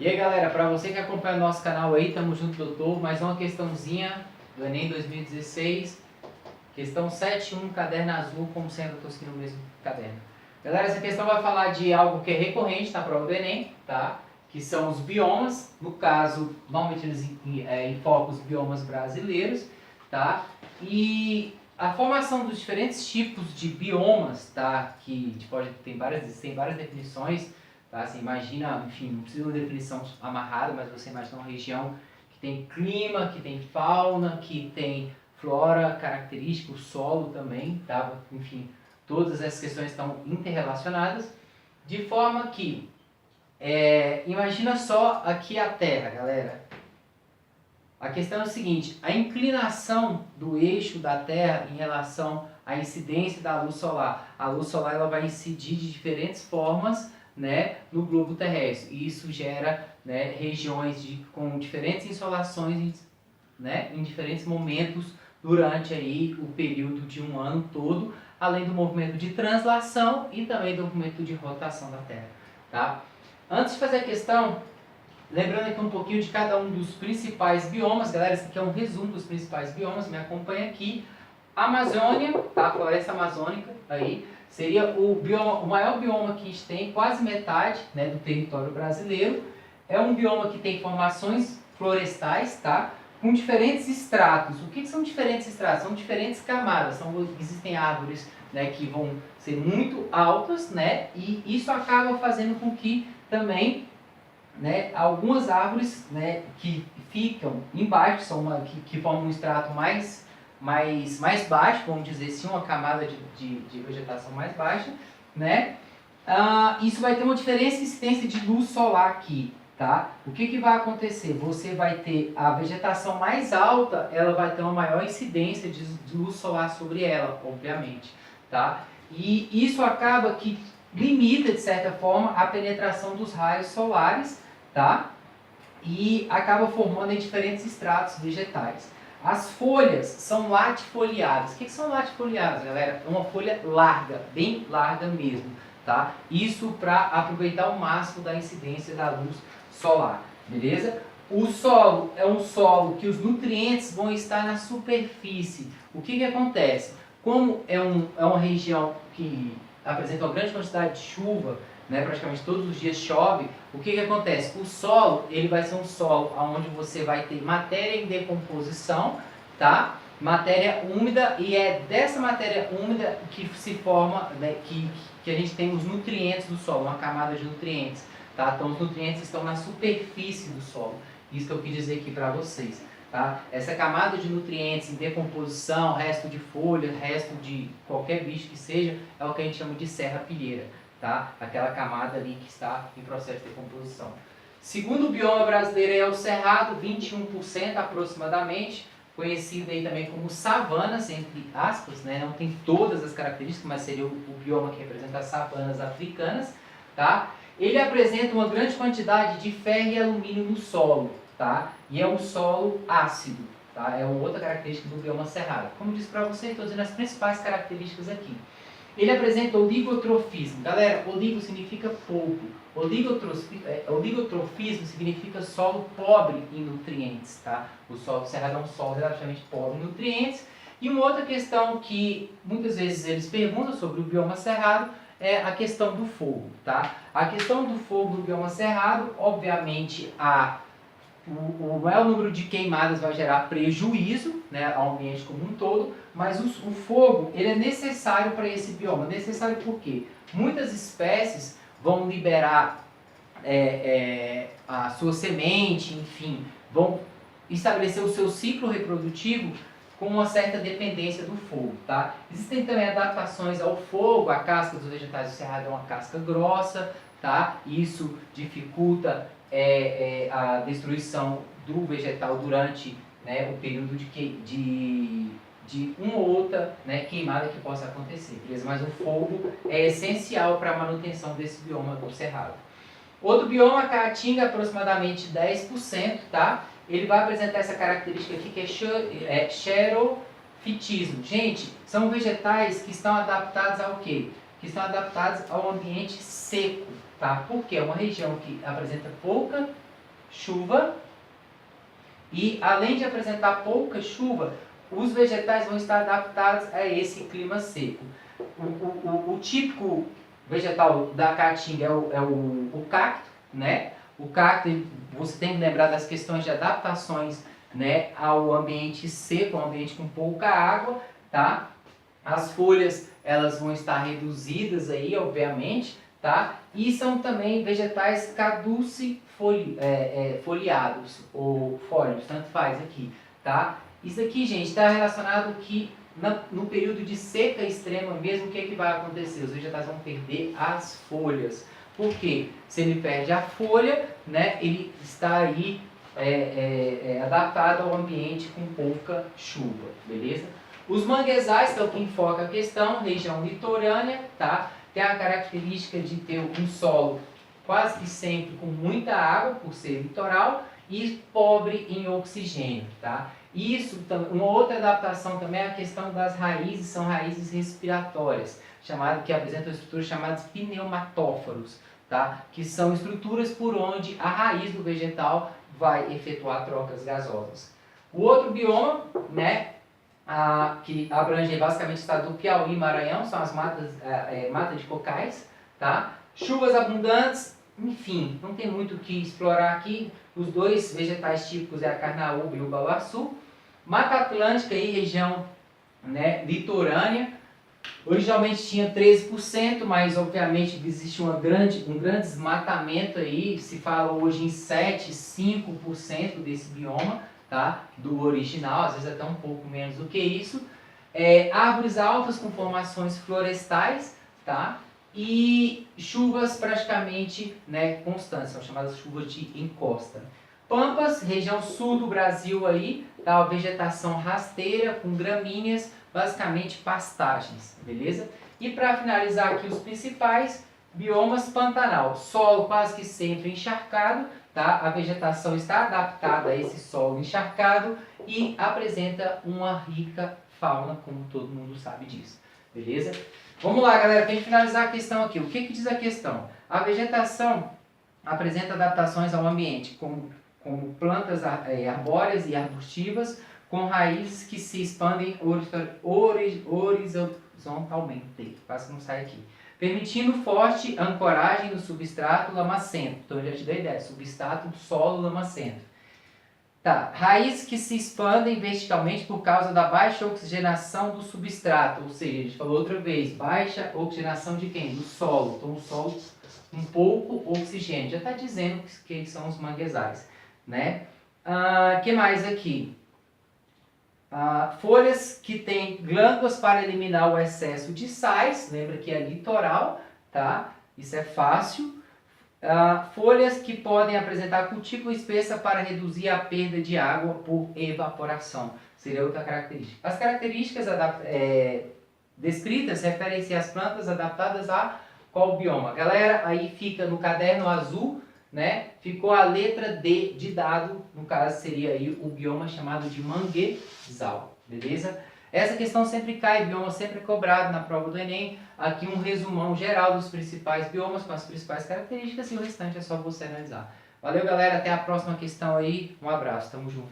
E aí galera, para você que acompanha o nosso canal aí, tamo junto doutor, mais uma questãozinha do Enem 2016, questão 7.1, caderno azul, como sempre eu tô seguindo o mesmo caderno. Galera, essa questão vai falar de algo que é recorrente na prova do Enem, tá? Que são os biomas, no caso, normalmente eles enfocam os biomas brasileiros, tá? E a formação dos diferentes tipos de biomas, tá? Que tem várias definições. Tá? Você imagina, enfim, não precisa de uma definição amarrada, mas você imagina uma região que tem clima, que tem fauna, que tem flora característica, o solo também, tá? Enfim, todas essas questões estão interrelacionadas, de forma que, imagina só aqui a Terra, galera. A questão é o seguinte, a inclinação do eixo da Terra em relação à incidência da luz solar. A luz solar ela vai incidir de diferentes formas, né, no globo terrestre. E isso gera, né, regiões com diferentes insolações, né, em diferentes momentos durante aí o período de um ano todo, além do movimento de translação e também do movimento de rotação da Terra. Tá? Antes de fazer a questão, lembrando aqui um pouquinho de cada um dos principais biomas, galera, esse aqui é um resumo dos principais biomas, me acompanha aqui. Amazônia, tá? A floresta amazônica, aí, seria o maior bioma que a gente tem, quase metade, né, do território brasileiro. É um bioma que tem formações florestais, tá? Com diferentes estratos. O que são diferentes estratos? São diferentes camadas. Existem árvores, né, que vão ser muito altas, né? E isso acaba fazendo com que também, né, algumas árvores, né, que ficam embaixo, que formam um extrato mais baixo, vamos dizer assim, uma camada de vegetação mais baixa, né? Isso vai ter uma diferença de incidência de luz solar aqui, tá? O que vai acontecer? Você vai ter a vegetação mais alta, ela vai ter uma maior incidência de luz solar sobre ela, obviamente, tá? E isso acaba que limita, de certa forma, a penetração dos raios solares, tá? E acaba formando em diferentes estratos vegetais. As folhas são latifoliadas. O que são latifoliadas, galera? É uma folha larga, bem larga mesmo, tá? Isso para aproveitar o máximo da incidência da luz solar, beleza? O solo é um solo que os nutrientes vão estar na superfície. O que acontece? Como é uma região que apresenta uma grande quantidade de chuva, né, praticamente todos os dias chove, o que acontece? O solo, ele vai ser um solo onde você vai ter matéria em decomposição, tá? Matéria úmida, e é dessa matéria úmida que se forma, né, que a gente tem os nutrientes do solo, uma camada de nutrientes, tá? Então os nutrientes estão na superfície do solo, isso que eu quis dizer aqui para vocês. Tá? Essa camada de nutrientes em decomposição, resto de folha, resto de qualquer bicho que seja, é o que a gente chama de serrapilheira, tá? Aquela camada ali que está em processo de decomposição. Segundo o bioma brasileiro é o cerrado, 21% aproximadamente, conhecido aí também como savanas, entre aspas, né? Não tem todas as características, mas seria o bioma que representa as savanas africanas, tá? Ele apresenta uma grande quantidade de ferro e alumínio no solo, tá? E é um solo ácido, tá? É uma outra característica do bioma cerrado. Como disse para vocês, estou dizendo as principais características aqui. Ele apresenta oligotrofismo. Galera, oligo significa pouco. Oligotrofismo significa solo pobre em nutrientes, tá? O solo cerrado é um solo relativamente pobre em nutrientes. E uma outra questão que muitas vezes eles perguntam sobre o bioma cerrado é a questão do fogo, tá? A questão do fogo do bioma cerrado, obviamente, o maior número de queimadas vai gerar prejuízo, né, ao ambiente como um todo, mas o fogo ele é necessário para esse bioma. Necessário por quê? Muitas espécies vão liberar a sua semente, enfim, vão estabelecer o seu ciclo reprodutivo com uma certa dependência do fogo, tá? Existem também adaptações ao fogo. A casca dos vegetais do cerrado é uma casca grossa, tá? Isso dificulta a destruição do vegetal durante, né, o período de uma ou outra, né, queimada que possa acontecer, beleza? Mas o fogo é essencial para a manutenção desse bioma do cerrado. Outro bioma, a caatinga, aproximadamente 10%, tá? Ele vai apresentar essa característica aqui que é xerofitismo. Gente, são vegetais que estão adaptados ao quê? Que estão adaptados ao ambiente seco, tá? Porque é uma região que apresenta pouca chuva. E além de apresentar pouca chuva, os vegetais vão estar adaptados a esse clima seco. O típico vegetal da caatinga é o cacto, né? O cacto, você tem que lembrar das questões de adaptações, né, ao ambiente seco, ao ambiente com pouca água, tá? As folhas, elas vão estar reduzidas aí, obviamente, tá? E são também vegetais caducifoliados, ou fólios, tanto faz aqui, tá? Isso aqui, gente, está relacionado que no período de seca extrema mesmo, o que, que vai acontecer? Os vegetais vão perder as folhas. Por quê? Se ele perde a folha, né, ele está aí adaptado ao ambiente com pouca chuva, beleza? Os manguezais, que é o que enfoca a questão, região litorânea, tá? Tem a característica de ter um solo quase que sempre com muita água, por ser litoral, e pobre em oxigênio, tá? Isso, uma outra adaptação também é a questão das raízes, são raízes respiratórias, que apresentam estruturas chamadas pneumatóforos, tá? Que são estruturas por onde a raiz do vegetal vai efetuar trocas gasosas. O outro bioma, né, que abrange basicamente o estado do Piauí e Maranhão, são as matas de cocais, tá? Chuvas abundantes, enfim, não tem muito o que explorar aqui. Os dois vegetais típicos é a carnaúba e o babaçu. Mata Atlântica e região, né, litorânea. Originalmente tinha 13%, mas obviamente existe um grande desmatamento aí. Se fala hoje em 7, 5% desse bioma, tá? Do original, às vezes até um pouco menos do que isso. Árvores altas com formações florestais, tá? E chuvas praticamente, né, constantes, são chamadas chuvas de encosta. Pampas, região sul do Brasil aí, tá? Vegetação rasteira com gramíneas, basicamente pastagens, beleza? E para finalizar aqui os principais, biomas Pantanal, solo quase que sempre encharcado, tá? A vegetação está adaptada a esse solo encharcado e apresenta uma rica fauna, como todo mundo sabe disso, beleza? Vamos lá, galera, para a gente finalizar a questão aqui. O que diz a questão? A vegetação apresenta adaptações ao ambiente, como plantas arbóreas e arbustivas, com raízes que se expandem horizontalmente, quase que não sai aqui, permitindo forte ancoragem do substrato lamacento. Então, eu já te dei a ideia, substrato do solo lamacento. Tá, raízes que se expandem verticalmente por causa da baixa oxigenação do substrato, ou seja, a gente falou outra vez, baixa oxigenação de quem? Do solo. Então, o solo com pouco oxigênio, já está dizendo que são os manguezais, né? Que mais aqui? Folhas que têm glândulas para eliminar o excesso de sais, lembra que é litoral, tá? Isso é fácil. Folhas que podem apresentar cutícula espessa para reduzir a perda de água por evaporação, seria outra característica. As características descritas referem-se às plantas adaptadas a qual bioma? Galera, aí fica no caderno azul, né? Ficou a letra D de dado, no caso seria aí o bioma chamado de manguezal, beleza? Essa questão sempre cai, bioma sempre é cobrado na prova do Enem. Aqui um resumão geral dos principais biomas com as principais características e o restante é só você analisar. Valeu, galera, até a próxima questão aí, um abraço, tamo junto.